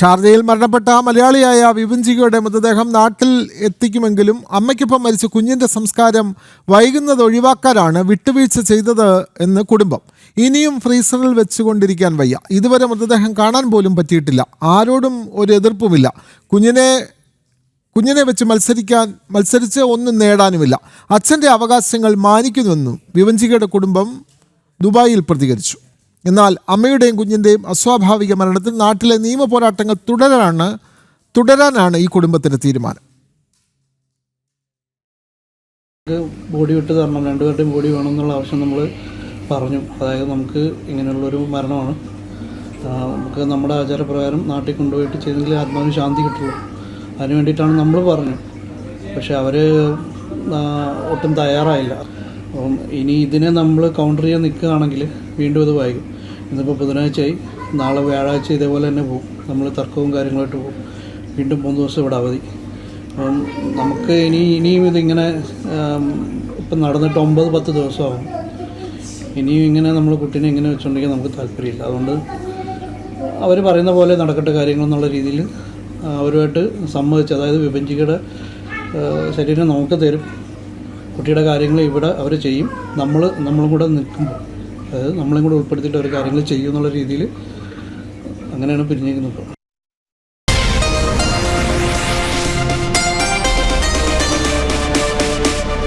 ഷാർജയിൽ മരണപ്പെട്ട മലയാളിയായ വിപിൻജികയുടെ മൃതദേഹം നാട്ടിൽ എത്തിക്കുമെങ്കിലും അമ്മയ്ക്കൊപ്പം മരിച്ച കുഞ്ഞിൻ്റെ സംസ്കാരം വൈകുന്നത് ഒഴിവാക്കാനാണ് വിട്ടുവീഴ്ച ചെയ്തത് എന്ന് കുടുംബം. ഇനിയും ഫ്രീസറിൽ വെച്ചുകൊണ്ടിരിക്കാൻ വയ്യ. ഇതുവരെ മൃതദേഹം കാണാൻ പോലും പറ്റിയിട്ടില്ല. ആരോടും ഒരു എതിർപ്പുമില്ല. കുഞ്ഞിനെ വെച്ച് മത്സരിച്ച് ഒന്നും നേടാനുമില്ല. അച്ഛൻ്റെ അവകാശങ്ങൾ മാനിക്കുന്നുവെന്നും വിപിൻജികയുടെ കുടുംബം ദുബായിൽ പ്രതികരിച്ചു. എന്നാൽ അമ്മയുടെയും കുഞ്ഞിൻ്റെയും അസ്വാഭാവിക മരണത്തിൽ നാട്ടിലെ നിയമ പോരാട്ടങ്ങൾ തുടരാനാണ് ഈ കുടുംബത്തിൻ്റെ തീരുമാനം. ബോഡി വിട്ട് തരണം, രണ്ടുപേരുടെയും ബോഡി വേണമെന്നുള്ള ആവശ്യം നമ്മൾ പറഞ്ഞു. അതായത് നമുക്ക് ഇങ്ങനെയുള്ളൊരു മരണമാണ്, നമുക്ക് നമ്മുടെ ആചാരപ്രകാരം നാട്ടിൽ കൊണ്ടുപോയിട്ട് ചെയ്തെങ്കിൽ ആത്മാവിന് ശാന്തി കിട്ടുള്ളൂ. അതിന് വേണ്ടിയിട്ടാണ് നമ്മൾ പറഞ്ഞു. പക്ഷെ അവർ ഒട്ടും തയ്യാറായില്ല. അപ്പം ഇനി ഇതിനെ നമ്മൾ കൗണ്ടർ ചെയ്യാൻ നിൽക്കുകയാണെങ്കിൽ വീണ്ടും ഇത് വൈകും. ഇന്നിപ്പോൾ ബുധനാഴ്ചയായി, നാളെ വ്യാഴാഴ്ച ഇതേപോലെ തന്നെ പോകും. നമ്മൾ തർക്കവും കാര്യങ്ങളായിട്ട് പോകും. വീണ്ടും 3 ദിവസം ഇവിടെ അവധി. അപ്പം നമുക്ക് ഇനിയും ഇതിങ്ങനെ ഇപ്പം നടന്നിട്ട് 9-10 ദിവസമാകും. ഇനിയും ഇങ്ങനെ നമ്മൾ കുട്ടീനെ ഇങ്ങനെ വെച്ചുകൊണ്ടെങ്കിൽ നമുക്ക് താല്പര്യമില്ല. അതുകൊണ്ട് അവർ പറയുന്ന പോലെ നടക്കട്ടെ കാര്യങ്ങളെന്നുള്ള രീതിയിൽ അവരുമായിട്ട് സമ്മതിച്ച്, അതായത് വിഭജിക്കയുടെ ശരീരം നമുക്ക് തരും, കുട്ടിയുടെ കാര്യങ്ങൾ ഇവിടെ അവർ ചെയ്യും, നമ്മളും കൂടെ നിൽക്കുമ്പോൾ, അതായത് നമ്മളെയും കൂടെ ഉൾപ്പെടുത്തിയിട്ട് അവർ കാര്യങ്ങൾ ചെയ്യും എന്നുള്ള രീതിയിൽ അങ്ങനെയാണ് പിരിഞ്ഞേക്കുന്നത്.